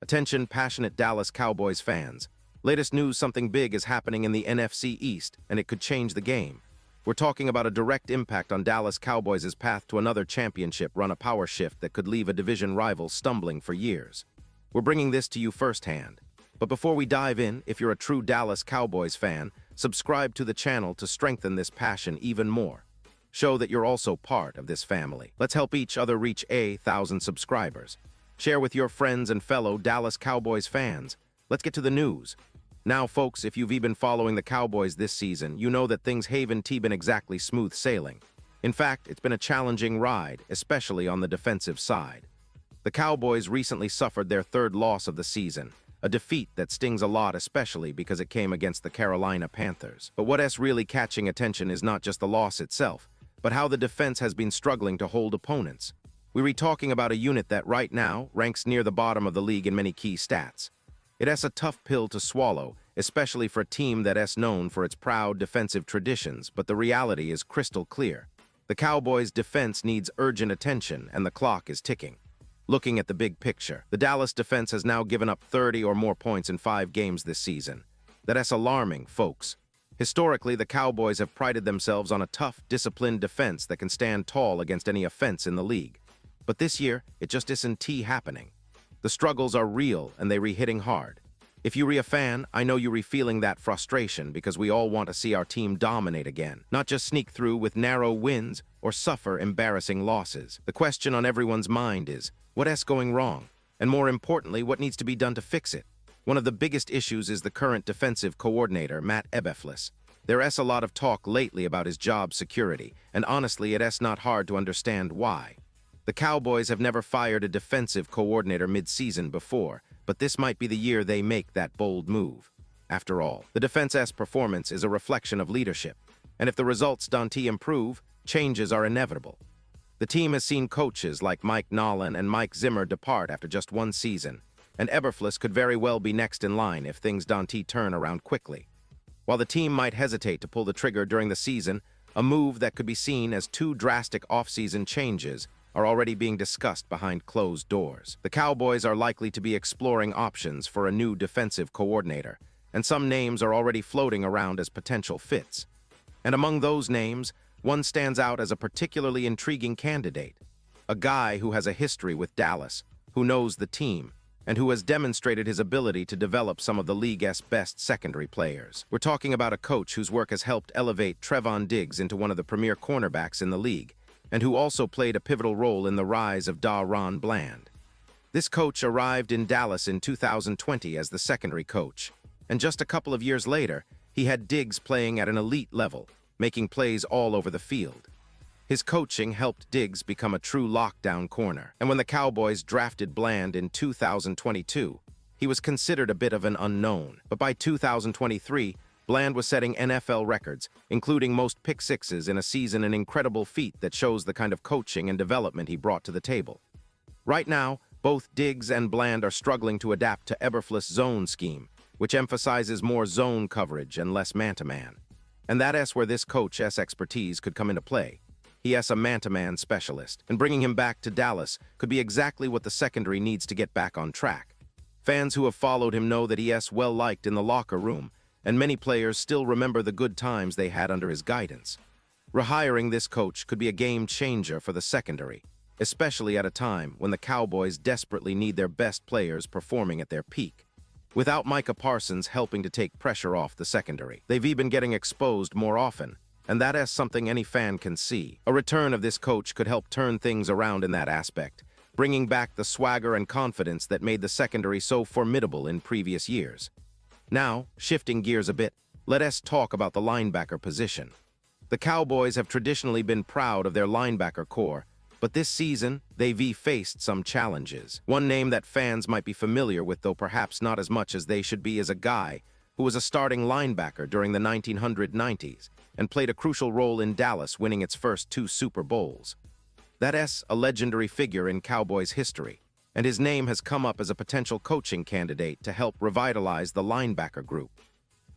Attention, passionate Dallas Cowboys fans. Latest news, something big is happening in the NFC East, and it could change the game. We're talking about a direct impact on Dallas Cowboys' path to another championship run, a power shift that could leave a division rival stumbling for years. We're bringing this to you firsthand. But before we dive in, if you're a true Dallas Cowboys fan, subscribe to the channel to strengthen this passion even more. Show that you're also part of this family. Let's help each other reach 1,000 subscribers. Share with your friends and fellow Dallas Cowboys fans. Let's get to the news. Now, folks, if you've been following the Cowboys this season, you know that things haven't been exactly smooth sailing. In fact, it's been a challenging ride, especially on the defensive side. The Cowboys recently suffered their third loss of the season, a defeat that stings a lot, especially because it came against the Carolina Panthers. But what's really catching attention is not just the loss itself, but how the defense has been struggling to hold opponents. We're talking about a unit that right now ranks near the bottom of the league in many key stats. It's a tough pill to swallow, especially for a team that's known for its proud defensive traditions, but the reality is crystal clear. The Cowboys' defense needs urgent attention, and the clock is ticking. Looking at the big picture, the Dallas defense has now given up 30 or more points in 5 games this season. That's alarming, folks. Historically, the Cowboys have prided themselves on a tough, disciplined defense that can stand tall against any offense in the league. But this year, it just isn't happening. The struggles are real, and they're hitting hard. If you're a fan, I know you're feeling that frustration because we all want to see our team dominate again, not just sneak through with narrow wins or suffer embarrassing losses. The question on everyone's mind is, what's going wrong? And more importantly, what needs to be done to fix it? One of the biggest issues is the current defensive coordinator, Matt Eberflus. There's a lot of talk lately about his job security, and honestly, it's not hard to understand why. The Cowboys have never fired a defensive coordinator mid-season before, but this might be the year they make that bold move. After all, the defense's performance is a reflection of leadership, and if the results don't improve, changes are inevitable. The team has seen coaches like Mike Nolan and Mike Zimmer depart after just one season, and Eberflus could very well be next in line if things don't turn around quickly. While the team might hesitate to pull the trigger during the season, a move that could be seen as 2 drastic off-season changes are already being discussed behind closed doors. The Cowboys are likely to be exploring options for a new defensive coordinator, and some names are already floating around as potential fits. And among those names, one stands out as a particularly intriguing candidate, a guy who has a history with Dallas, who knows the team, and who has demonstrated his ability to develop some of the league's best secondary players. We're talking about a coach whose work has helped elevate Trevon Diggs into one of the premier cornerbacks in the league, and who also played a pivotal role in the rise of DaRon Bland. This coach arrived in Dallas in 2020 as the secondary coach, and just a couple of years later, he had Diggs playing at an elite level, making plays all over the field. His coaching helped Diggs become a true lockdown corner, and when the Cowboys drafted Bland in 2022, he was considered a bit of an unknown. But by 2023, Bland was setting NFL records, including most pick sixes in a season, an incredible feat that shows the kind of coaching and development he brought to the table. Right now, both Diggs and Bland are struggling to adapt to Eberflus' zone scheme, which emphasizes more zone coverage and less man-to-man. And that's where this coach's expertise could come into play. He is a man-to-man specialist, and bringing him back to Dallas could be exactly what the secondary needs to get back on track. Fans who have followed him know that he is well-liked in the locker room, and many players still remember the good times they had under his guidance. Rehiring this coach could be a game-changer for the secondary, especially at a time when the Cowboys desperately need their best players performing at their peak. Without Micah Parsons helping to take pressure off the secondary, they've been getting exposed more often, and that is something any fan can see. A return of this coach could help turn things around in that aspect, bringing back the swagger and confidence that made the secondary so formidable in previous years. Now, shifting gears a bit, let us talk about the linebacker position. The Cowboys have traditionally been proud of their linebacker core, but this season, they've faced some challenges. One name that fans might be familiar with, though perhaps not as much as they should be, is a guy who was a starting linebacker during the 1990s and played a crucial role in Dallas winning its first 2 Super Bowls. That's a legendary figure in Cowboys history, and his name has come up as a potential coaching candidate to help revitalize the linebacker group.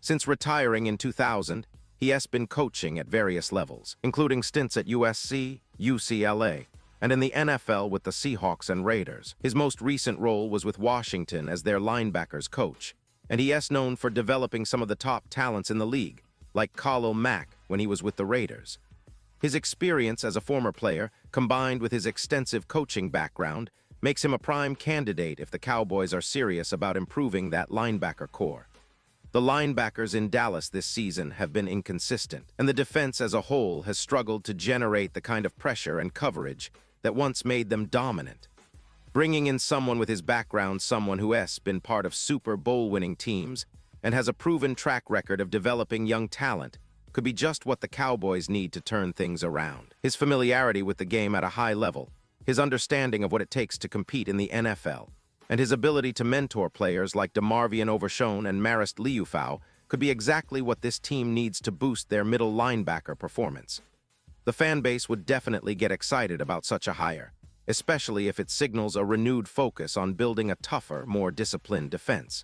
Since retiring in 2000, he has been coaching at various levels, including stints at USC, UCLA, and in the NFL with the Seahawks and Raiders. His most recent role was with Washington as their linebackers coach, and he is known for developing some of the top talents in the league, like Khalil Mack when he was with the Raiders. His experience as a former player, combined with his extensive coaching background, makes him a prime candidate if the Cowboys are serious about improving that linebacker core. The linebackers in Dallas this season have been inconsistent, and the defense as a whole has struggled to generate the kind of pressure and coverage that once made them dominant. Bringing in someone with his background, someone who has been part of Super Bowl-winning teams and has a proven track record of developing young talent, could be just what the Cowboys need to turn things around. His familiarity with the game at a high level, his understanding of what it takes to compete in the NFL, and his ability to mentor players like DeMarvion Overshown and Marist Liufau could be exactly what this team needs to boost their middle linebacker performance. The fan base would definitely get excited about such a hire, especially if it signals a renewed focus on building a tougher, more disciplined defense.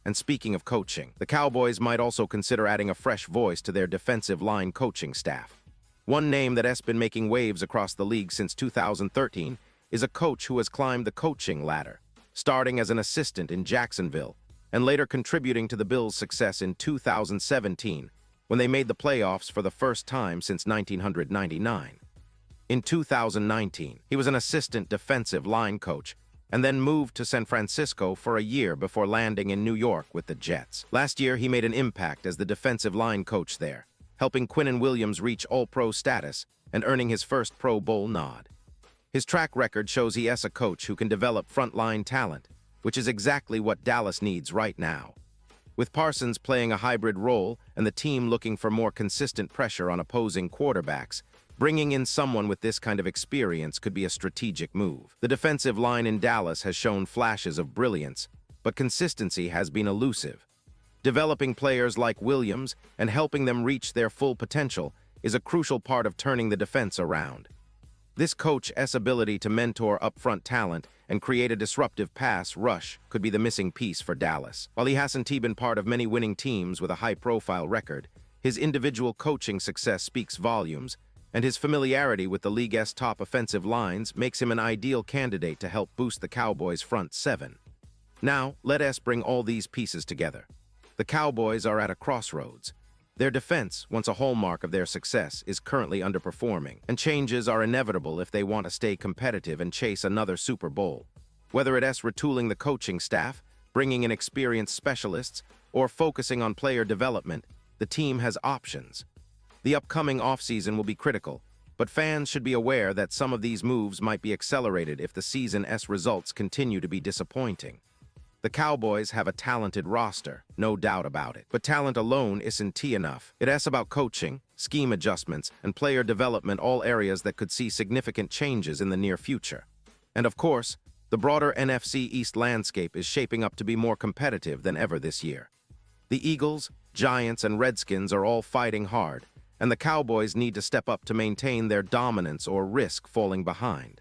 And speaking of coaching, the Cowboys might also consider adding a fresh voice to their defensive line coaching staff. One name that has been making waves across the league since 2013 is a coach who has climbed the coaching ladder, starting as an assistant in Jacksonville and later contributing to the Bills' success in 2017 when they made the playoffs for the first time since 1999. In 2019, he was an assistant defensive line coach and then moved to San Francisco for a year before landing in New York with the Jets. Last year, he made an impact as the defensive line coach there, helping Quinnen Williams reach All-Pro status and earning his first Pro Bowl nod. His track record shows he is a coach who can develop frontline talent, which is exactly what Dallas needs right now. With Parsons playing a hybrid role and the team looking for more consistent pressure on opposing quarterbacks, bringing in someone with this kind of experience could be a strategic move. The defensive line in Dallas has shown flashes of brilliance, but consistency has been elusive. Developing players like Williams and helping them reach their full potential is a crucial part of turning the defense around. This coach's ability to mentor upfront talent and create a disruptive pass rush could be the missing piece for Dallas. While he hasn't been part of many winning teams with a high-profile record, his individual coaching success speaks volumes, and his familiarity with the league's top offensive lines makes him an ideal candidate to help boost the Cowboys' front seven. Now, let us bring all these pieces together. The Cowboys are at a crossroads. Their defense, once a hallmark of their success, is currently underperforming, and changes are inevitable if they want to stay competitive and chase another Super Bowl. Whether it is retooling the coaching staff, bringing in experienced specialists, or focusing on player development, the team has options. The upcoming offseason will be critical, but fans should be aware that some of these moves might be accelerated if the season's results continue to be disappointing. The Cowboys have a talented roster, no doubt about it, but talent alone isn't enough. It is about coaching, scheme adjustments, and player development, all areas that could see significant changes in the near future. And of course, the broader NFC East landscape is shaping up to be more competitive than ever this year. The Eagles, Giants, and Redskins are all fighting hard, and the Cowboys need to step up to maintain their dominance or risk falling behind.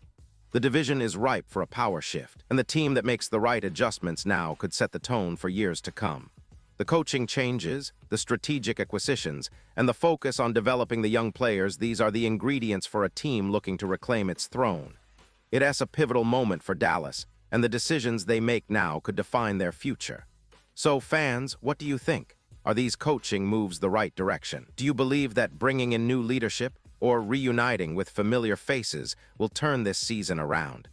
The division is ripe for a power shift, and the team that makes the right adjustments now could set the tone for years to come. The coaching changes, the strategic acquisitions, and the focus on developing the young players, these are the ingredients for a team looking to reclaim its throne. It is a pivotal moment for Dallas, and the decisions they make now could define their future. So fans, what do you think? Are these coaching moves the right direction? Do you believe that bringing in new leadership or reuniting with familiar faces will turn this season around?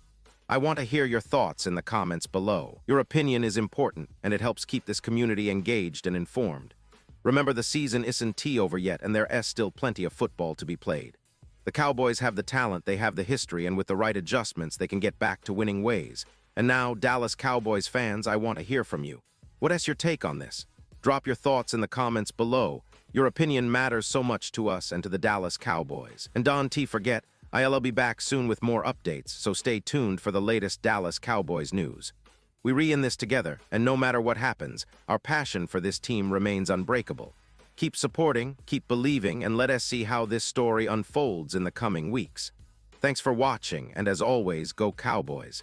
I want to hear your thoughts in the comments below. Your opinion is important, and it helps keep this community engaged and informed. Remember, the season isn't over yet, and there is still plenty of football to be played. The Cowboys have the talent, they have the history, and with the right adjustments, they can get back to winning ways. And now, Dallas Cowboys fans, I want to hear from you. What is your take on this? Drop your thoughts in the comments below. Your opinion matters so much to us and to the Dallas Cowboys. And don't forget, I'll be back soon with more updates, so stay tuned for the latest Dallas Cowboys news. We're in this together, and no matter what happens, our passion for this team remains unbreakable. Keep supporting, keep believing, and let us see how this story unfolds in the coming weeks. Thanks for watching, and as always, go Cowboys.